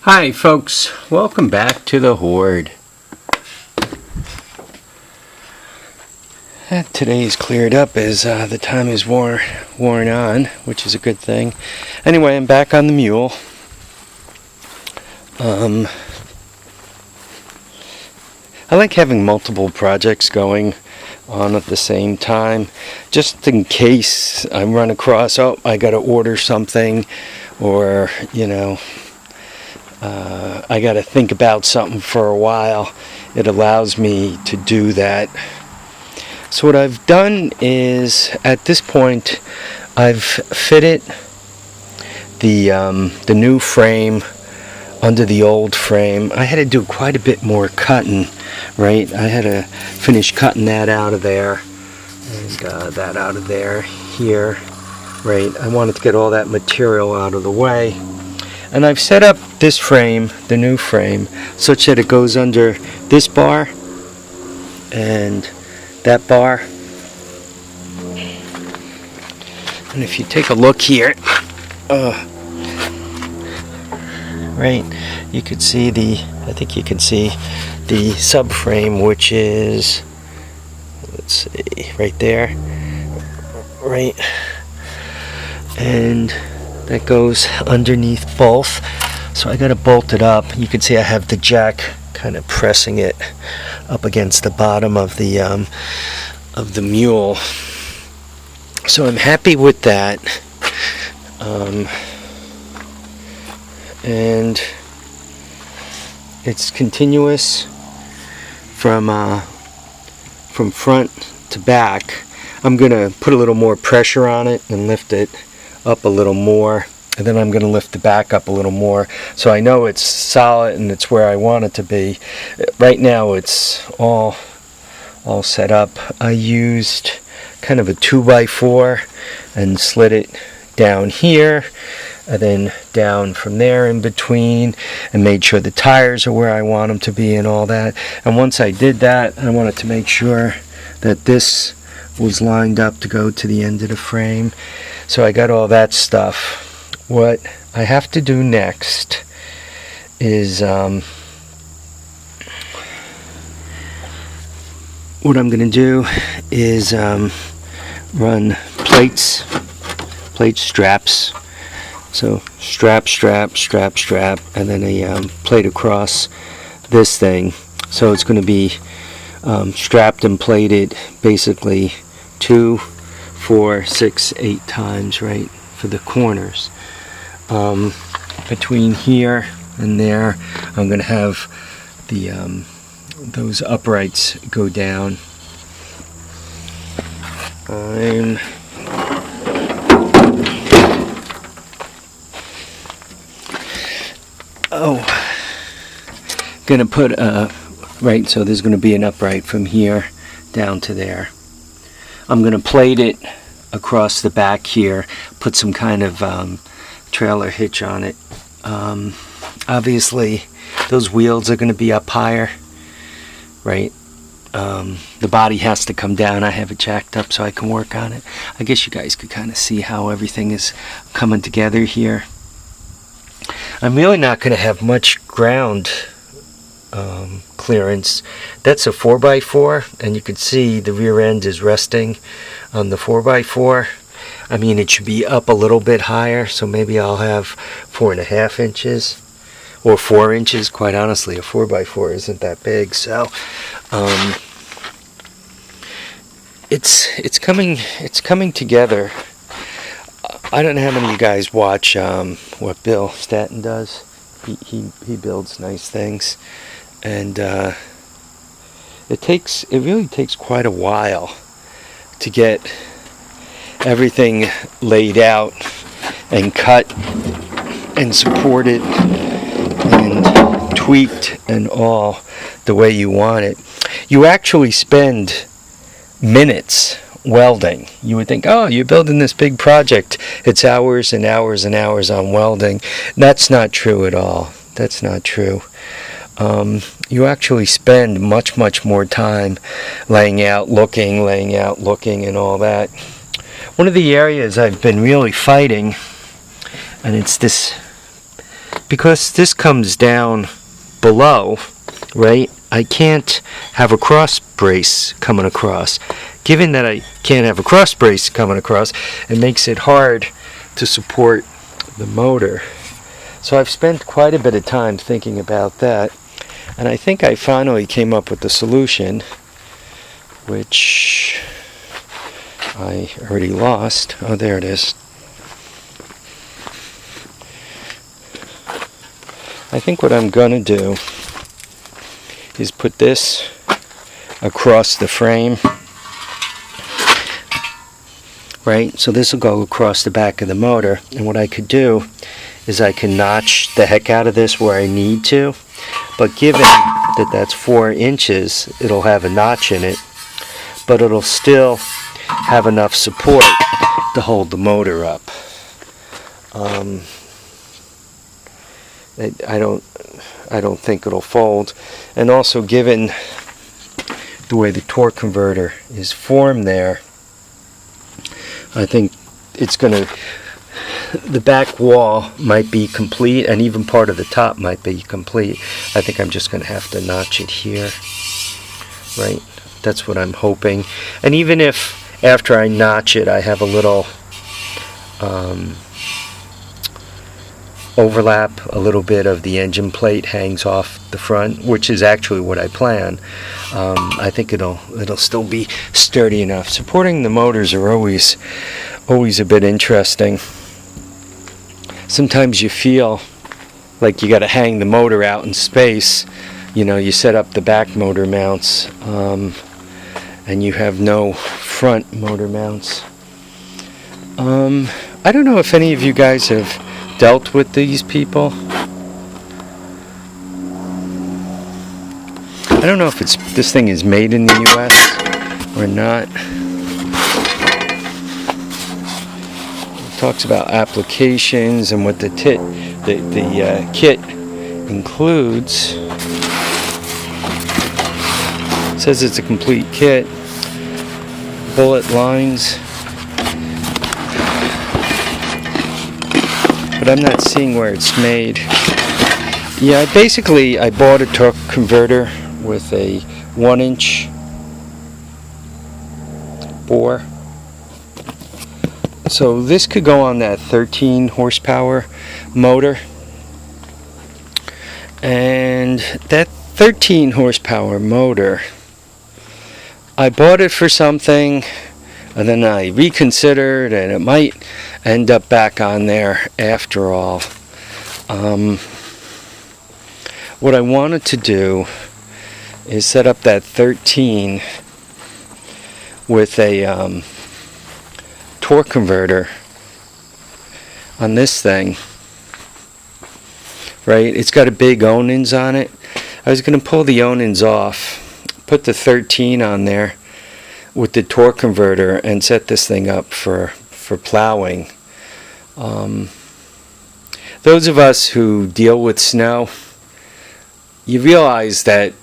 Hi folks, welcome back to the Hoard. Today is cleared up as the time is worn on, which is a good thing. Anyway, I'm back on the Mule. I like having multiple projects going on at the same time, just in case I run across, oh, I gotta order something, or I got to think about something for a while. It allows me to do that. So what I've done is, at this point, I've fitted the new frame under the old frame. I had to do quite a bit more cutting, right? I had to finish cutting that out of there and that out of there here, right? I wanted to get all that material out of the way. And I've set up this frame, the new frame, such that it goes under this bar and that bar. And if you take a look here, right, you could see I think you can see the subframe, which is, let's see, right there, right, and that goes underneath both. So I got to bolt it up. You can see I have the jack kind of pressing it up against the bottom of the Mule. So I'm happy with that. And it's continuous from front to back. I'm gonna put a little more pressure on it and lift it up a little more, and then I'm going to lift the back up a little more, so I know it's solid and it's where I want it to be. Right now it's all set up. I used kind of a 2x4 and slid it down here and then down from there in between, and made sure the tires are where I want them to be and all that. And once I did that, I wanted to make sure that this was lined up to go to the end of the frame. So I got all that stuff. What I have to do next is what I'm going to do is run plate straps. So strap, and then a plate across this thing. So it's going to be strapped and plated basically 2, 4, 6, 8 times, right, for the corners. Between here and there, I'm going to have the those uprights go down. I'm going to put right, so there's going to be an upright from here down to there. I'm going to plate it across the back here, put some kind of trailer hitch on it. Obviously those wheels are going to be up higher, right? The body has to come down. I have it jacked up so I can work on it. I guess you guys could kind of see how everything is coming together here. I'm really not going to have much ground clearance. That's a 4x4, and you can see the rear end is resting on the 4x4. I mean, it should be up a little bit higher, so maybe I'll have 4.5 inches or 4 inches. Quite honestly, a 4x4 isn't that big, so it's coming together. I don't know how many of you guys watch what Bill Staton does. He builds nice things, and it really takes quite a while to get everything laid out and cut and supported and tweaked and all the way you want it. You actually spend minutes welding. You would think, oh, you're building this big project, it's hours and hours and hours on welding. That's not true at all. That's not true. You actually spend much more time laying out, looking and all that. One of the areas I've been really fighting, and it's this because this comes down below, right, I can't have a cross brace coming across. Given that I can't have a cross brace coming across, it makes it hard to support the motor. So I've spent quite a bit of time thinking about that, and I think I finally came up with the solution, which I already lost. Oh, there it is. I think what I'm gonna do is put this across the frame, right? So this will go across the back of the motor, and what I could do is I can notch the heck out of this where I need to, but given that that's 4 inches, it'll have a notch in it, but it'll still have enough support to hold the motor up. I don't think it'll fold, and also given the way the torque converter is formed there, I think it's gonna, the back wall might be complete, and even part of the top might be complete. I think I'm just gonna have to notch it here, right? That's what I'm hoping. And even if after I notch it I have a little overlap, a little bit of the engine plate hangs off the front, which is actually what I plan, I think it'll still be sturdy enough. Supporting the motors are always a bit interesting. Sometimes you feel like you got to hang the motor out in space. You know, you set up the back motor mounts, and you have no front motor mounts. I don't know if any of you guys have dealt with these people. I don't know if this thing is made in the US or not. It talks about applications and what the kit includes. It says it's a complete kit. Bullet lines. But I'm not seeing where it's made. Yeah, basically I bought a torque converter with a 1-inch bore. So this could go on that 13 horsepower motor. And that 13 horsepower motor, I bought it for something, and then I reconsidered, and it might end up back on there after all. What I wanted to do is set up that 13 with a torque converter on this thing, right? It's got a big O-nins on it. I was going to pull the O-nins off, put the 13 on there with the torque converter, and set this thing up for plowing. Those of us who deal with snow, you realize that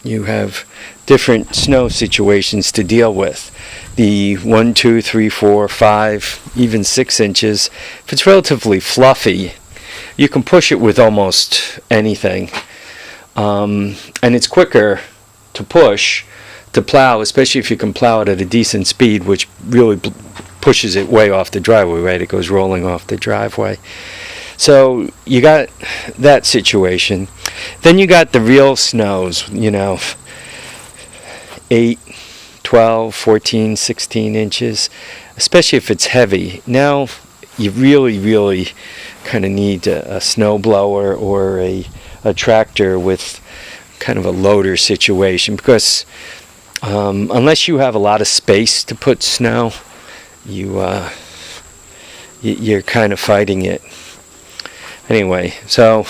you have different snow situations to deal with. The 1, 2, 3, 4, 5, even 6 inches, if it's relatively fluffy, you can push it with almost anything. And it's quicker to push, to plow, especially if you can plow it at a decent speed, which really pushes it way off the driveway, right? It goes rolling off the driveway. So you got that situation. Then you got the real snows, 8, 12, 14, 16 inches, especially if it's heavy. Now you really kind of need a snow blower or a tractor with kind of a loader situation, because unless you have a lot of space to put snow, you're kind of fighting it. Anyway, so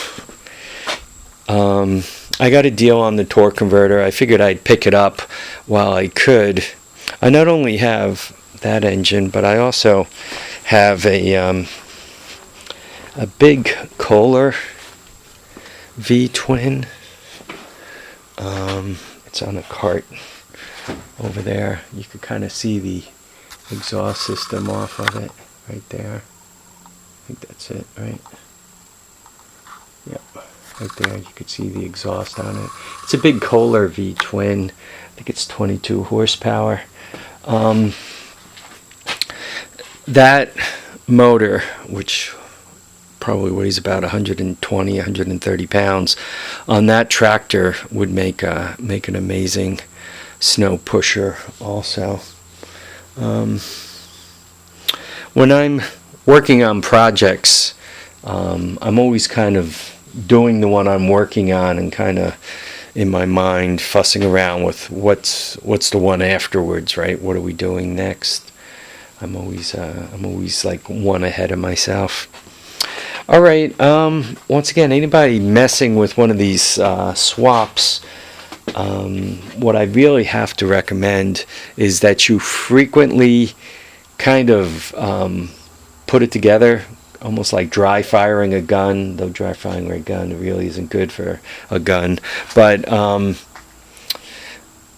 I got a deal on the torque converter. I figured I'd pick it up while I could. I not only have that engine, but I also have a big Kohler V-twin. It's on a cart over there. You could kind of see the exhaust system off of it right there. I think that's it, right? right there. You could see the exhaust on it. It's a big Kohler V-twin. I think it's 22 horsepower. That motor, which probably weighs about 120, 130 pounds, on that tractor would make an amazing snow pusher also. When I'm working on projects, I'm always kind of doing the one I'm working on and kind of in my mind fussing around with what's the one afterwards, right? What are we doing next? I'm always like one ahead of myself. All right. Once again, anybody messing with one of these swaps, what I really have to recommend is that you frequently kind of put it together, almost like dry firing a gun, though dry firing a gun really isn't good for a gun, but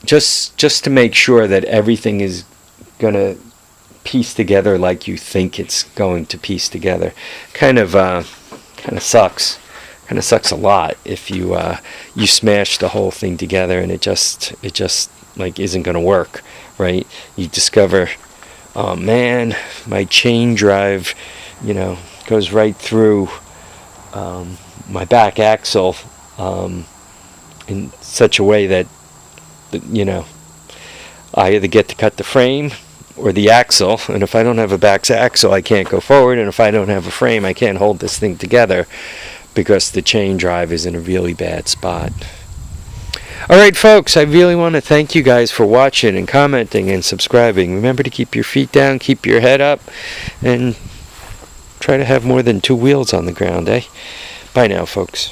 just to make sure that everything is going to piece together like you think it's going to piece together. Kind of sucks a lot if you smash the whole thing together and it just like isn't going to work, right? You discover, oh man, my chain drive, goes right through my back axle in such a way that I either get to cut the frame or the axle, and if I don't have a back axle I can't go forward, and if I don't have a frame I can't hold this thing together because the chain drive is in a really bad spot. Alright folks, I really want to thank you guys for watching and commenting and subscribing. Remember to keep your feet down, keep your head up, and try to have more than 2 wheels on the ground, eh? Bye now folks.